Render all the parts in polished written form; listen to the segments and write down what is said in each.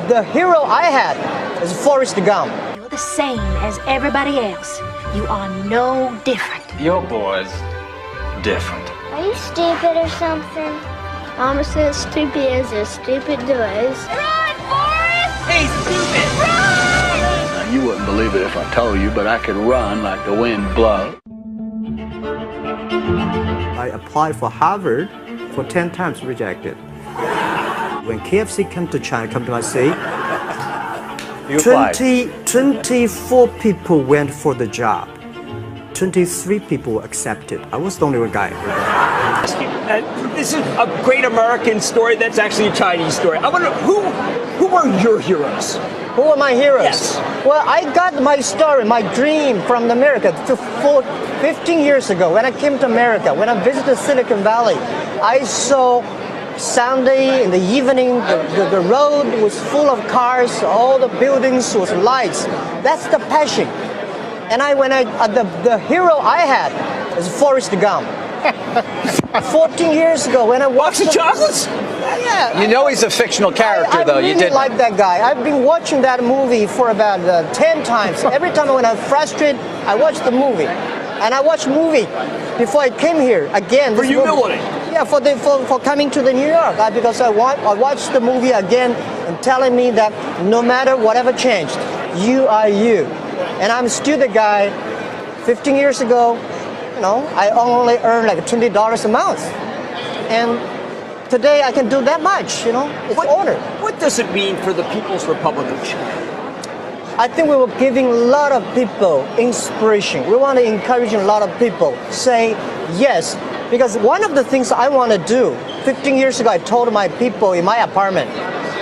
the hero I had is Forrest Gump. You're the same as everybody else. You are no different. Your boy's different. Are you stupid or something? Mama says stupid is stupid does. Run, Forrest! Hey, stupid! Run! Now, you wouldn't believe it if I told you, but I could run like the wind blows. I applied for Harvard for 10 times, rejected. When KFC came to China, come to my city, 24 people went for the job. 23 people were accepted. I was the only one guy. This is a great American story that's actually a Chinese story. I wonder, who were your heroes? Who are my heroes? Yes. Well, I got my story, my dream from America 15 years ago when I came to America. When I visited Silicon Valley, I saw Sunday in the evening, the road was full of cars, all the buildings with lights. That's the passion. And the hero I had is Forrest Gump. 14 years ago when I watched Box of chocolates? Yeah. You know he's a fictional character, though. I really like that guy. I've been watching that movie for about 10 times. Every time when I'm frustrated, I watch the movie. And I watched movie before I came here again. For humility. Yeah, for coming to the New York, because I watched the movie again and telling me that no matter whatever changed, you are you. And I'm still the guy. 15 years ago, I only earned like $20 a month. And today I can do that much, it's honor. What does it mean for the People's Republic of China? I think we were giving a lot of people inspiration. We want to encourage a lot of people say yes. Because one of the things I want to do, 15 years ago I told my people in my apartment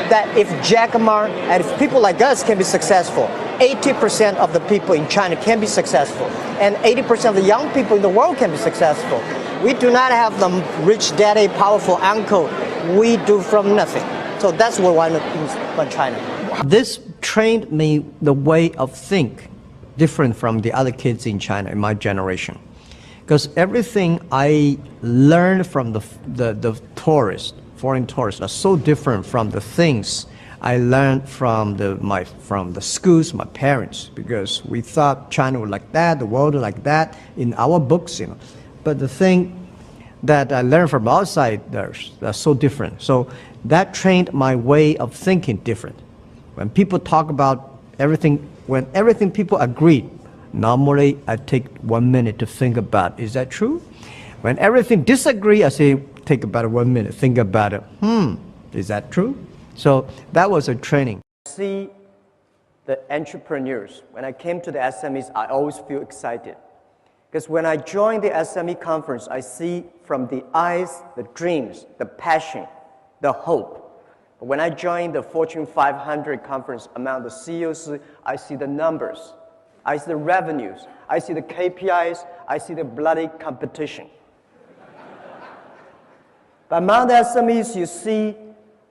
that if Jack Ma and if people like us can be successful, 80% of the people in China can be successful. And 80% of the young people in the world can be successful. We do not have the rich daddy, powerful uncle. We do from nothing. So that's what I want to do about China. This trained me the way of think different from the other kids in China in my generation. Because everything I learned from the tourists, foreign tourists, are so different from the things I learned from the schools, my parents, because we thought China was like that, the world was like that in our books, But the thing that I learned from outside, they're so different. So that trained my way of thinking different. When people talk about everything, when everything people agree, normally I take 1 minute to think about, is that true? When everything disagree, I say, take about 1 minute, think about it. Is that true? So that was a training. See the entrepreneurs. When I came to the SMEs, I always feel excited. Because when I joined the SME conference, I see from the eyes, the dreams, the passion, the hope. But when I joined the Fortune 500 conference among the CEOs, I see the numbers. I see the revenues. I see the KPIs. I see the bloody competition. But among the SMEs, you see,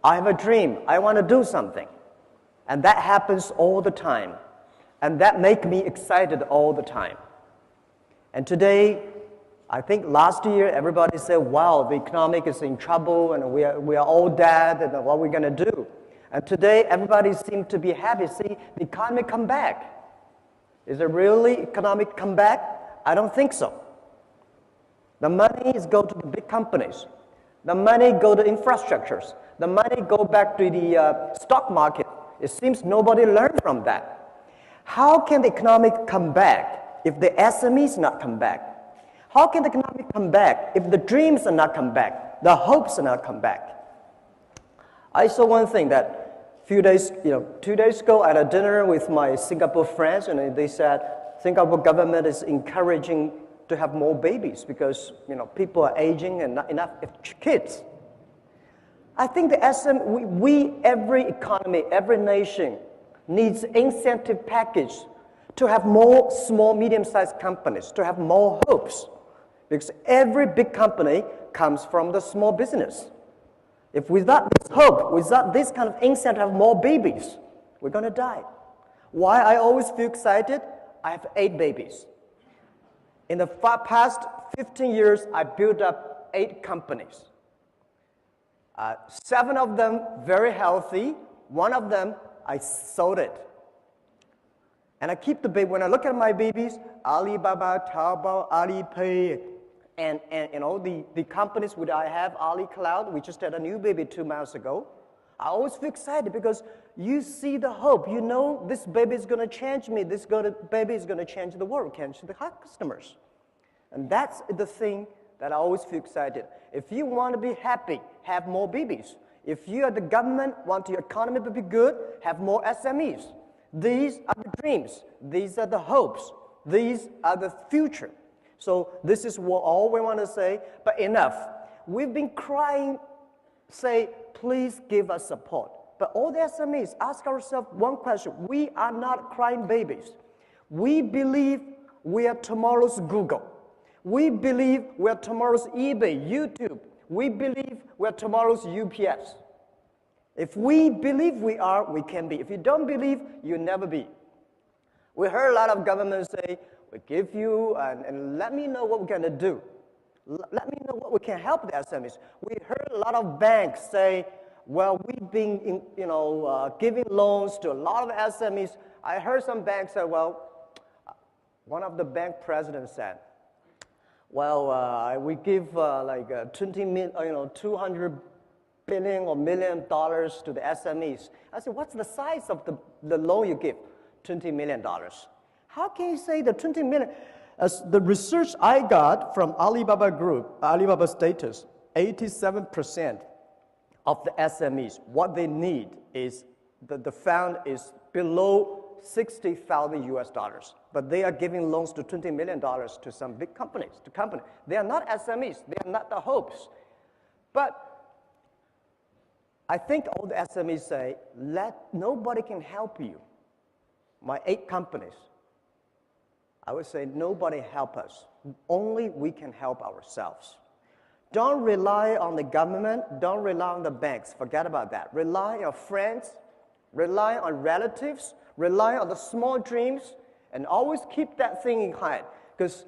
I have a dream. I want to do something. And that happens all the time. And that makes me excited all the time. And today, I think last year, everybody said, wow, the economic is in trouble, and we are all dead, and what are we going to do? And today, everybody seems to be happy. See, the economy come back. Is it really economic comeback? I don't think so. The money is go to the big companies. The money go to infrastructures. The money go back to the stock market. It seems nobody learned from that. How can the economic come back if the SMEs not come back? How can the economic come back if the dreams are not come back, the hopes are not come back? I saw one thing that few days, 2 days ago, I had a dinner with my Singapore friends, and they said Singapore government is encouraging to have more babies because people are aging and not enough kids. I think every economy, every nation needs incentive package to have more small, medium-sized companies, to have more hopes. Because every big company comes from the small business. If without this hope, without this kind of incentive to have more babies, we're going to die. Why I always feel excited? I have 8 babies. In the past 15 years, I built up 8 companies. 7 of them very healthy, One of them, I sold it. And I keep the baby. When I look at my babies, Alibaba, Taobao, Alipay, and the companies which I have, Ali Cloud, we just had a new baby 2 months ago. I always feel excited because you see the hope. You know this baby is going to change me. This baby is going to change the world, change the customers. And that's the thing that I always feel excited. If you want to be happy, have more babies. If you are the government, want your economy to be good, have more SMEs. These are the dreams. These are the hopes. These are the future. So this is what all we want to say. But enough. We've been crying, say, please give us support. But all the SMEs, ask ourselves one question. We are not crying babies. We believe we are tomorrow's Google. We believe we are tomorrow's eBay, YouTube. We believe we are tomorrow's UPS. If we believe we are, we can be. If you don't believe, you'll never be. We heard a lot of governments say, we give you and let me know what we're going to do. Let me know what we can help the SMEs. We heard a lot of banks say, well, we've been giving loans to a lot of SMEs. I heard some banks say, well, one of the bank presidents said, well, we give 200 billion or $1 million to the SMEs. I said, what's the size of the loan you give? $20 million. How can you say the 20 million? As the research I got from Alibaba Group, Alibaba status, 87% of the SMEs, what they need is, the fund is below $60,000 US. But they are giving loans to $20 million to some big companies, They are not SMEs, they are not the hopes. But I think all the SMEs say, nobody can help you. My 8 companies, I would say nobody help us. Only we can help ourselves. Don't rely on the government. Don't rely on the banks. Forget about that. Rely on your friends. Rely on relatives. Rely on the small dreams. And always keep that thing in mind. Because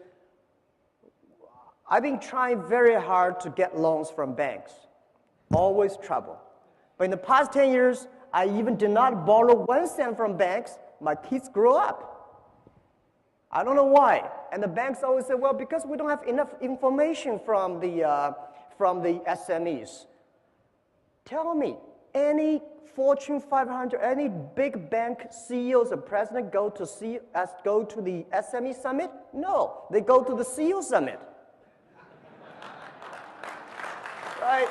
I've been trying very hard to get loans from banks. Always trouble. But in the past 10 years, I even did not borrow 1 cent from banks. My kids grew up. I don't know why. And the banks always say, well, because we don't have enough information from the SMEs. Tell me, any Fortune 500, any big bank CEOs or president go to the SME summit? No, they go to the CEO summit. Right?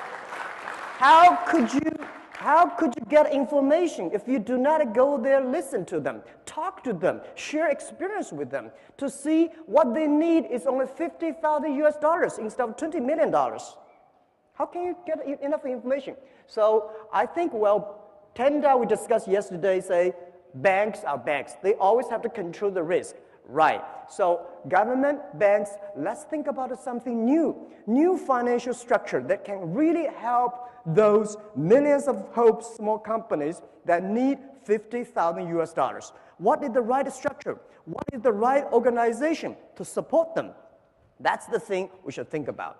How could you get information if you do not go there, listen to them, talk to them, share experience with them to see what they need is only $50,000 US instead of $20 million? How can you get enough information? So I think, well, Tenda we discussed yesterday say banks are banks. They always have to control the risk. Right. So government, banks, let's think about something new financial structure that can really help those millions of hope small companies that need $50,000 US. What is the right structure? What is the right organization to support them? That's the thing we should think about.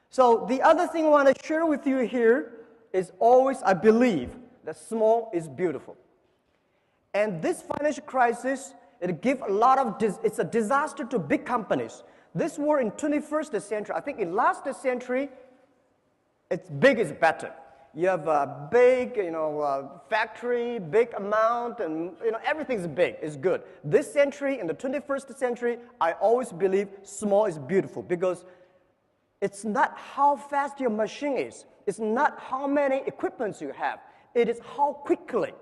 So the other thing I want to share with you here is always, I believe, that small is beautiful. And this financial crisis, it's a disaster to big companies. This war in 21st century, I think in last century, it's big is better. You have a big, factory, big amount, and everything's big, is good. This century, in the 21st century, I always believe small is beautiful because it's not how fast your machine is. It's not how many equipments you have. It is how quickly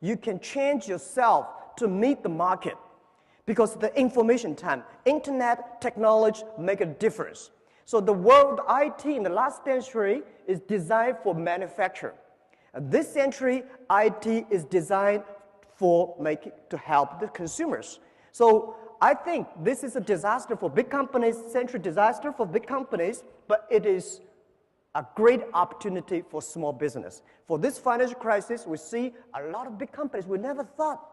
you can change yourself to meet the market. Because the information time, internet, technology make a difference. So the world IT in the last century is designed for manufacture. This century, IT is designed to help the consumers. So I think this is a disaster for big companies, century disaster for big companies, but it is a great opportunity for small business. For this financial crisis, we see a lot of big companies we never thought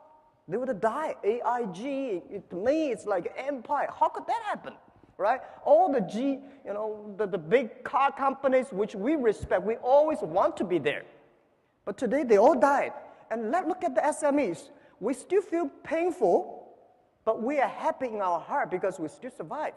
they would die. AIG, to me, it's like empire. How could that happen, right? All the the big car companies which we respect, we always want to be there. But today they all died. And look at the SMEs. We still feel painful, but we are happy in our heart because we still survive.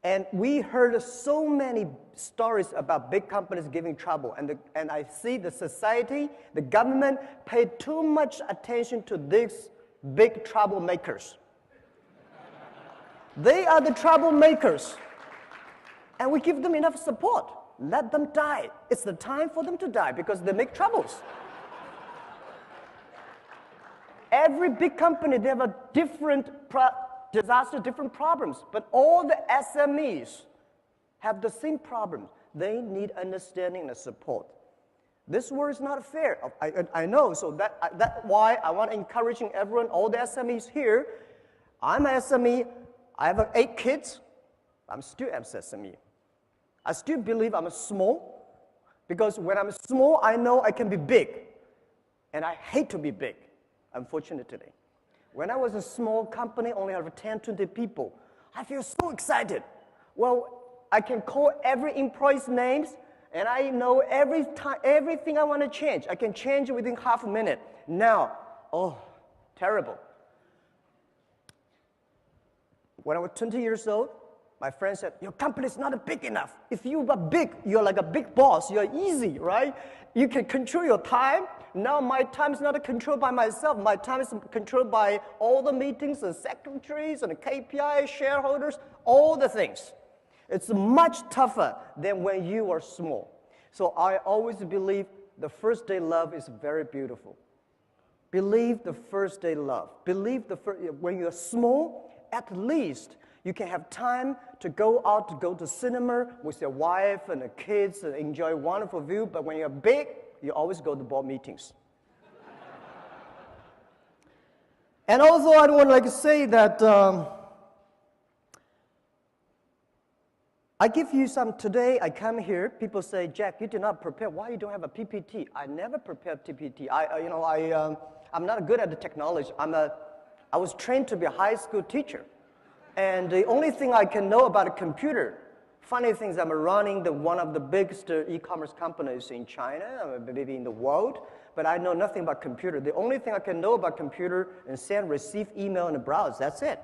And we heard so many stories about big companies giving trouble. And I see the society, the government paid too much attention to these big troublemakers. They are the troublemakers. And we give them enough support. Let them die. It's the time for them to die because they make troubles. Every big company, they have a different disaster, different problems. But all the SMEs have the same problems. They need understanding and support. This world is not fair. I know, so that's why I want to encouraging everyone, all the SMEs here. I'm an SME. I have 8 kids. I'm still an SME. I still believe I'm small because when I'm small, I know I can be big. And I hate to be big, unfortunately. When I was a small company, only have 10, 20 people, I feel so excited. Well, I can call every employee's names, and I know everything I want to change. I can change it within half a minute. Now, oh, terrible. When I was 20 years old, my friend said, your company is not big enough. If you are big, you're like a big boss. You're easy, right? You can control your time. Now my time is not controlled by myself. My time is controlled by all the meetings and secretaries and the KPI, shareholders, all the things. It's much tougher than when you are small. So I always believe the first day love is very beautiful. Believe the first day love. Believe when you're small, at least you can have time to go out, to go to cinema with your wife and the kids and enjoy a wonderful view. But when you're big, you always go to board meetings. And also, I want to say that I give you some today. I come here. People say, Jack, you did not prepare. Why you don't have a PPT? I never prepared PPT. I'm not good at the technology. I was trained to be a high school teacher. And the only thing I can know about a computer, funny things, I'm running one of the biggest e-commerce companies in China, maybe in the world, but I know nothing about computer. The only thing I can know about computer is send, receive, email, and browse. That's it.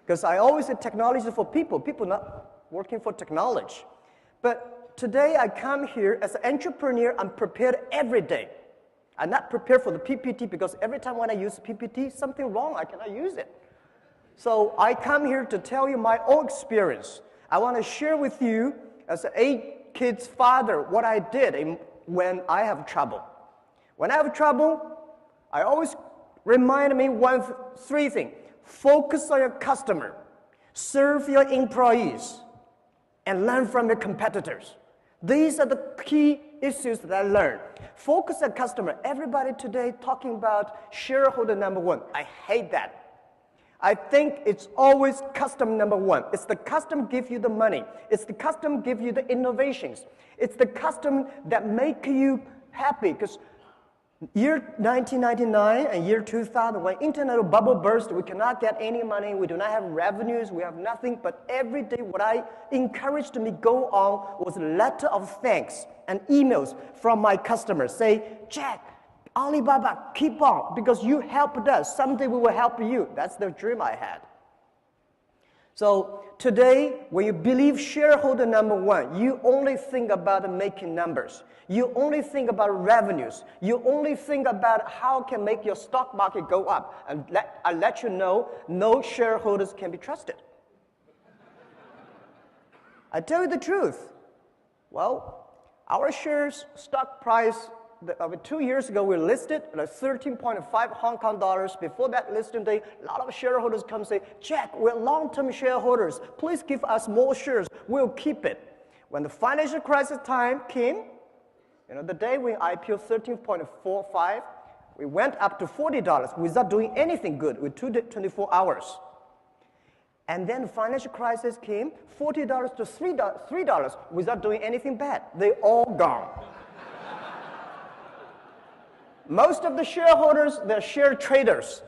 Because I always say technology for people not working for technology. But today I come here as an entrepreneur, I'm prepared every day. I'm not prepared for the PPT because every time when I use PPT, something wrong, I cannot use it. So I come here to tell you my own experience. I want to share with you, as an 8 kids father, what I did when I have trouble. When I have trouble, I always remind me 3 things. Focus on your customer, serve your employees, and learn from your competitors. These are the key issues that I learned. Focus on customer. Everybody today talking about shareholder number 1. I hate that. I think it's always customer number 1. It's the customer give you the money. It's the customer give you the innovations. It's the customer that make you happy. Because year 1999 and year 2000, when internet bubble burst, we cannot get any money. We do not have revenues. We have nothing. But every day, what I encouraged me go on was a letter of thanks and emails from my customers. Say, Jack, Alibaba, keep on, because you helped us. Someday we will help you. That's the dream I had. So today, when you believe shareholder number 1, you only think about making numbers. You only think about revenues. You only think about how can make your stock market go up. And I let you know, no shareholders can be trusted. I tell you the truth. Well, our shares, stock price, 2 years ago, we listed at 13.5 Hong Kong dollars. Before that listing day, a lot of shareholders come and say, Jack, we're long-term shareholders. Please give us more shares. We'll keep it. When the financial crisis time came, the day we IPO 13.45, we went up to $40 without doing anything good with 24 hours. And then the financial crisis came, $40 to $3 without doing anything bad. They all gone. Most of the shareholders, they're share traders.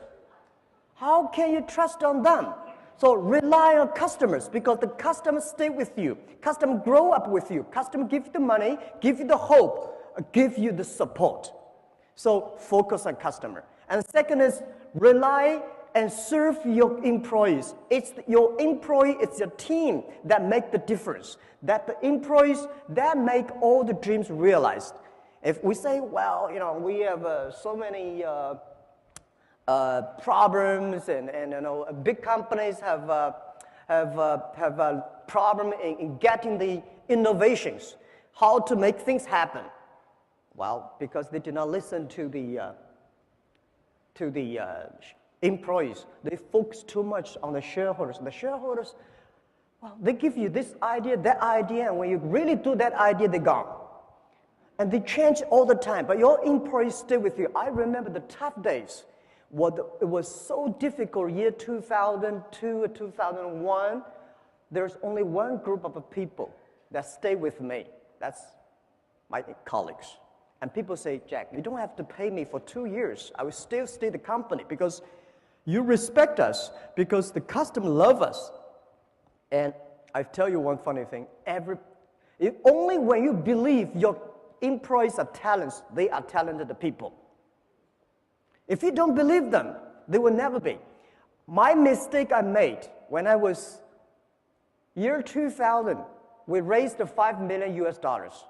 How can you trust on them? So rely on customers because the customers stay with you. Customers grow up with you. Customers give you the money, give you the hope. give you the support. So focus on customer. And second is rely and serve your employees. It's your employee, it's your team that make the difference. That the employees that make all the dreams realized. If we say, well, we have so many problems, and big companies have a problem in getting the innovations, how to make things happen. Well, because they did not listen to the employees. They focus too much on the shareholders. The shareholders, well, they give you this idea, that idea, and when you really do that idea, they're gone. And they change all the time, but your employees stay with you. I remember the tough days. It was so difficult, year 2002, 2001. There's only one group of people that stay with me. That's my colleagues. And people say, Jack, you don't have to pay me for 2 years. I will still stay the company because you respect us, because the customer love us. And I tell you one funny thing. Only when you believe your employees are talents, they are talented people. If you don't believe them, they will never be. My mistake I made when I was year 2000, we raised $5 million US dollars.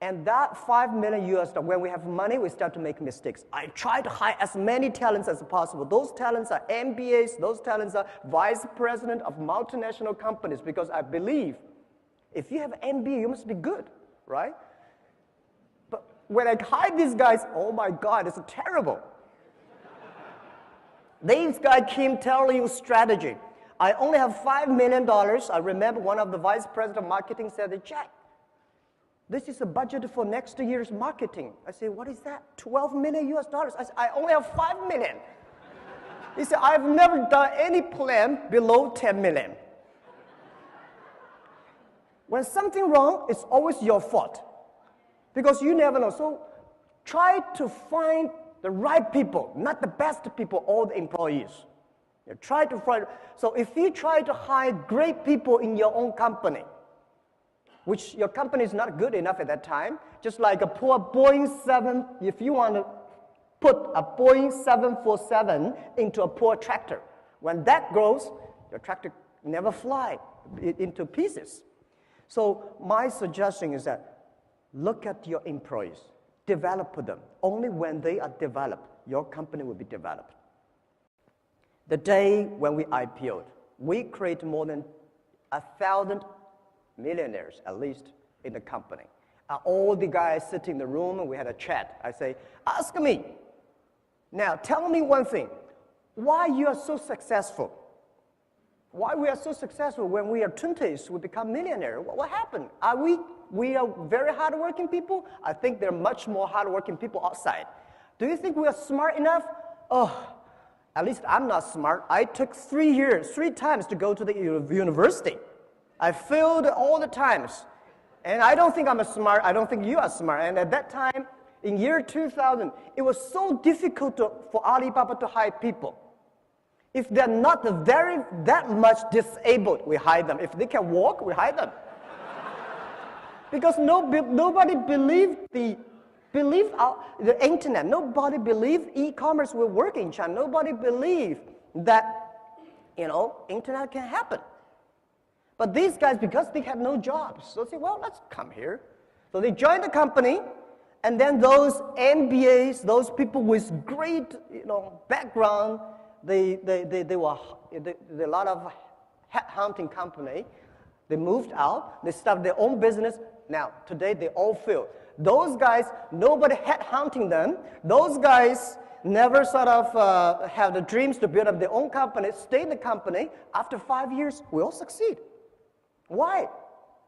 And that $5 million US dollars, when we have money, we start to make mistakes. I try to hire as many talents as possible. Those talents are MBAs, those talents are vice president of multinational companies, because I believe if you have an MBA, you must be good, right? But when I hire these guys, oh my God, it's terrible. These guys came telling you strategy. I only have $5 million. I remember one of the vice president of marketing said, Jack, this is a budget for next year's marketing. I said, what is that? 12 million US dollars. I said, I only have 5 million. He said, I've never done any plan below 10 million. When something wrong, it's always your fault, because you never know. So try to find the right people, not the best people, all the employees. You try to find. So if you try to hire great people in your own company, which your company is not good enough at that time, just like a poor Boeing 7, if you want to put a Boeing 747 into a poor tractor, when that grows, your tractor never fly into pieces. So my suggestion is that look at your employees, develop them. Only when they are developed, your company will be developed. The day when we IPO'd, we created more than 1,000 millionaires, at least, in the company. All the guys sitting in the room, and we had a chat. I say, ask me. Now, tell me one thing. Why you are so successful? Why we are so successful when we are 20s, we become millionaires? What happened? We are very hardworking people? I think there are much more hardworking people outside. Do you think we are smart enough? Oh, at least I'm not smart. I took 3 times to go to the university. I failed all the times. And I don't think I'm smart. I don't think you are smart. And at that time, in year 2000, it was so difficult for Alibaba to hire people. If they're not that much disabled, we hire them. If they can walk, we hire them. Because nobody believed the internet. Nobody believed e-commerce will work in China. Nobody believed that, internet can happen. But these guys, because they had no jobs, so they say, well, let's come here. So they joined the company, and then those MBAs, those people with great, background, they were a lot of headhunting company. They moved out. They started their own business. Now, today, they all failed. Those guys, nobody headhunting them. Those guys never sort of have the dreams to build up their own company, stay in the company. After 5 years, we all succeed. Why?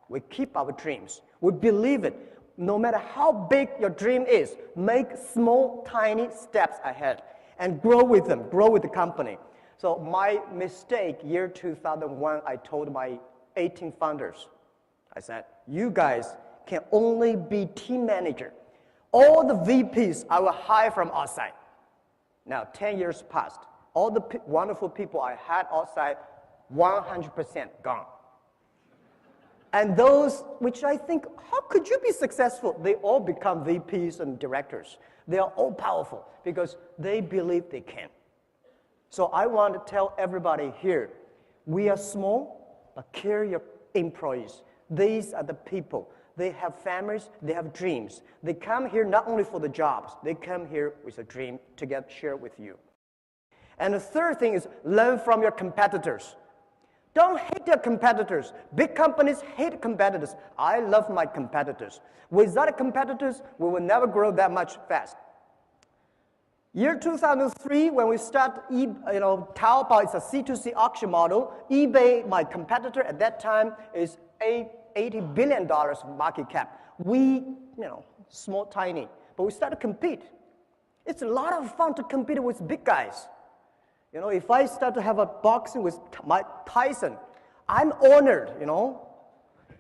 We keep our dreams. We believe it. No matter how big your dream is, make small, tiny steps ahead and grow with them, grow with the company. So my mistake, year 2001, I told my 18 founders, I said, you guys can only be team manager. All the VPs I will hire from outside. Now, 10 years passed. All the wonderful people I had outside, 100% gone. And those which I think, how could you be successful? They all become VPs and directors. They are all powerful because they believe they can. So I want to tell everybody here, we are small, but care your employees. These are the people. They have families, they have dreams. They come here not only for the jobs, they come here with a dream to share with you. And the third thing is learn from your competitors. Don't hate your competitors. Big companies hate competitors. I love my competitors. Without competitors, we will never grow that much fast. Year 2003, when we start, Taobao is a C2C auction model. eBay, my competitor at that time, is $80 billion market cap. We, small, tiny, but we started to compete. It's a lot of fun to compete with big guys. If I start to have a boxing with Mike Tyson, I'm honored,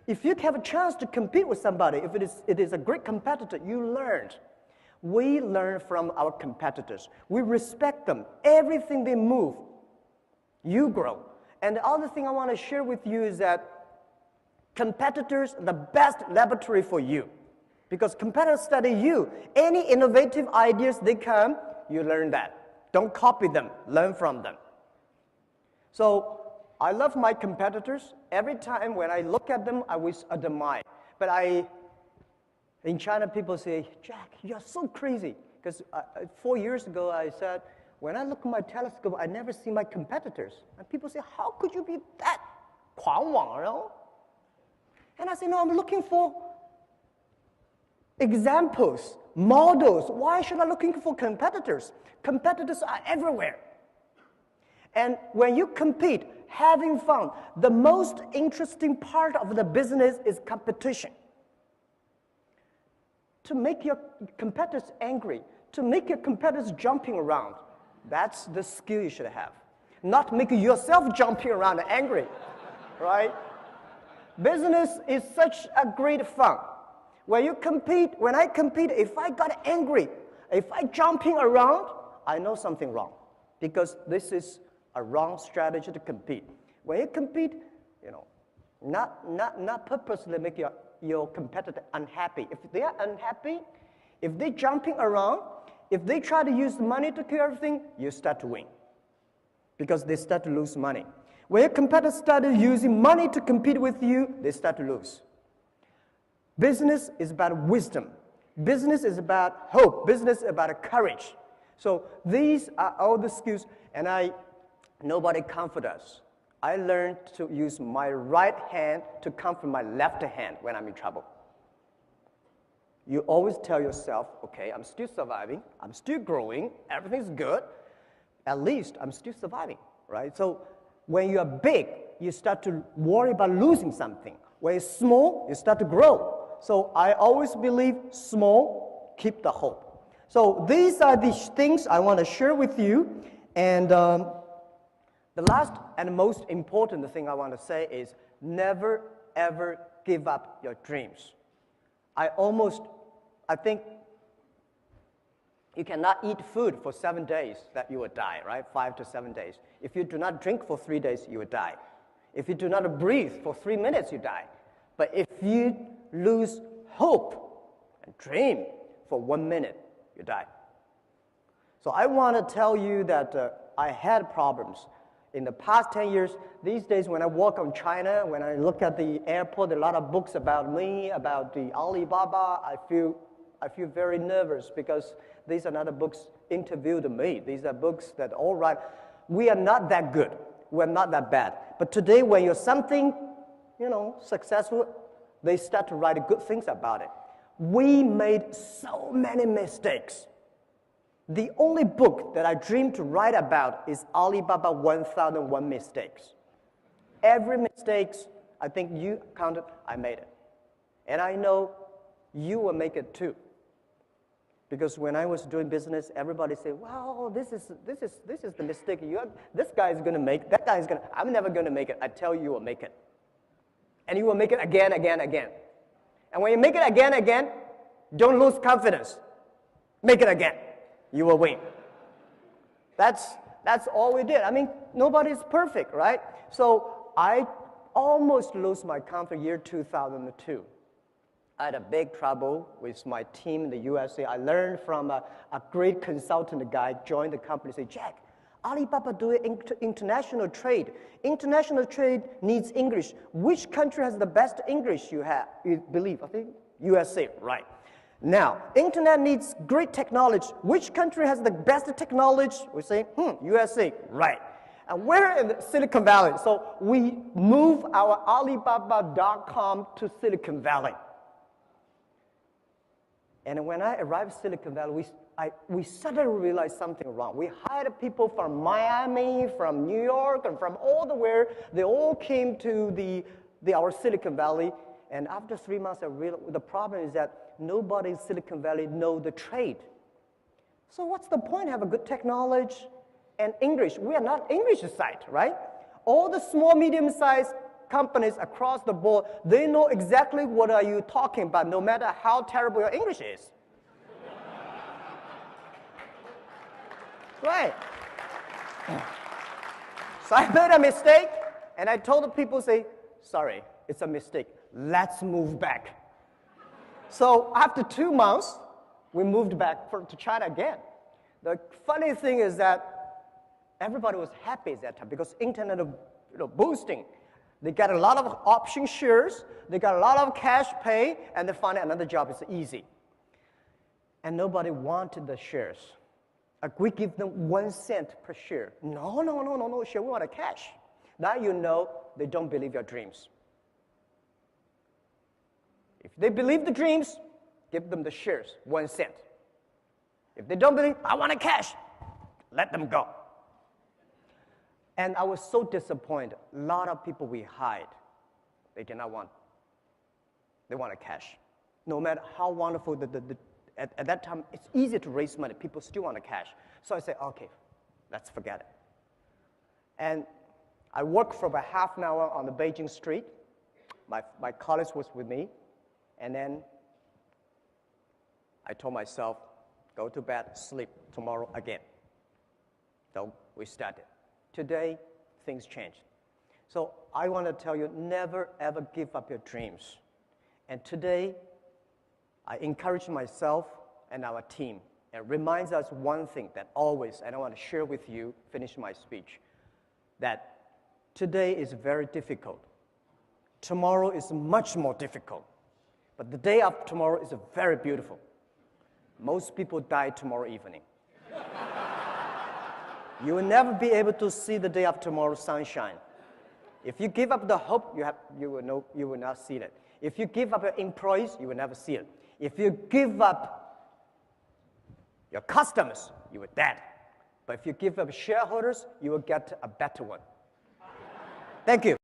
If you have a chance to compete with somebody, if it is a great competitor, you learned. We learn from our competitors. We respect them. Everything they move, you grow. And the other thing I want to share with you is that competitors are the best laboratory for you. Because competitors study you. Any innovative ideas they come, you learn that. Don't copy them, learn from them. So I love my competitors. Every time when I look at them, I wish admire. But in China, people say, Jack, you're so crazy. Because 4 years ago, I said, when I look at my telescope, I never see my competitors. And people say, how could you be that 狂妄, And I say, no, I'm looking for examples, models. Why should I looking for competitors? Competitors are everywhere. And when you compete, having fun, the most interesting part of the business is competition. To make your competitors angry, to make your competitors jumping around, that's the skill you should have. Not make yourself jumping around and angry, right? Business is such a great fun. When I compete, if I got angry, if I jumping around, I know something wrong. Because this is a wrong strategy to compete. When you compete, not purposely make your competitor unhappy. If they are unhappy, if they're jumping around, if they try to use money to clear everything, you start to win. Because they start to lose money. When your competitors start using money to compete with you, they start to lose. Business is about wisdom. Business is about hope. Business is about courage. So these are all the skills, and nobody comfort us. I learned to use my right hand to comfort my left hand when I'm in trouble. You always tell yourself, okay, I'm still surviving, I'm still growing, everything's good, at least I'm still surviving, right? So when you're big, you start to worry about losing something. When you're small, you start to grow. So I always believe small, keep the hope. So these are the things I want to share with you. And the last and most important thing I want to say is never, ever give up your dreams. I think you cannot eat food for 7 days that you will die, right? 5 to 7 days. If you do not drink for 3 days, you will die. If you do not breathe for 3 minutes, you die. But if you lose hope and dream for 1 minute, you die. So I want to tell you that I had problems. In the past 10 years, these days when I walk on China, when I look at the airport, a lot of books about me, about the Alibaba, I feel very nervous because these are not the books interviewed me. These are books that, all right, we are not that good. We're not that bad. But today when you're something, successful, they start to write good things about it. We made so many mistakes. The only book that I dream to write about is Alibaba 1001 Mistakes. Every mistake, I think you counted, I made it. And I know you will make it too. Because when I was doing business, everybody said, "Wow, this is the mistake. This guy is going to make. That guy is going to. I'm never going to make it. I tell you, you will make it, and you will make it again, again, again. And when you make it again, again, don't lose confidence. Make it again. You will win." That's all we did. I mean, nobody's perfect, right? So I almost lost my confidence year 2002. I had a big trouble with my team in the USA. I learned from a great consultant guy, joined the company, said, Jack, Alibaba do international trade. International trade needs English. Which country has the best English you believe? I think USA, right. Now, internet needs great technology. Which country has the best technology? We say, USA, right. And we're in Silicon Valley, so we move our Alibaba.com to Silicon Valley. And when I arrived in Silicon Valley, we suddenly realized something wrong. We hired people from Miami, from New York, and from all the where. They all came to our Silicon Valley. And after 3 months, I realized the problem is that nobody in Silicon Valley knows the trade. So what's the point? Have a good technology and English. We are not English site, right? All the small, medium-sized companies across the board, they know exactly what are you talking about, no matter how terrible your English is. Right. So I made a mistake, and I told the people, say, sorry, it's a mistake. Let's move back. So after 2 months, we moved back to China again. The funny thing is that everybody was happy at that time because internet boosting. They got a lot of option shares, they got a lot of cash pay, and they find another job is easy. And nobody wanted the shares. Like we give them 1 cent per share. No, share, we want a cash. Now you know they don't believe your dreams. If they believe the dreams, give them the shares, 1 cent. If they don't believe, I want a cash, let them go. And I was so disappointed. A lot of people we hired, they did not want. They want a cash. No matter how wonderful at that time, it's easy to raise money. People still want a cash. So I said, okay, let's forget it. And I worked for about half an hour on the Beijing street. My colleague was with me. And then I told myself, go to bed, sleep, tomorrow again. So we started. Today, things changed. So I want to tell you, never ever give up your dreams. And today, I encourage myself and our team, and reminds us one thing that always, and I want to share with you, finish my speech, that today is very difficult. Tomorrow is much more difficult. But the day after tomorrow is very beautiful. Most people die tomorrow evening. You will never be able to see the day after tomorrow sunshine. If you give up the hope, you will not see it. If you give up your employees, you will never see it. If you give up your customers, you will dead. But if you give up shareholders, you will get a better one. Thank you.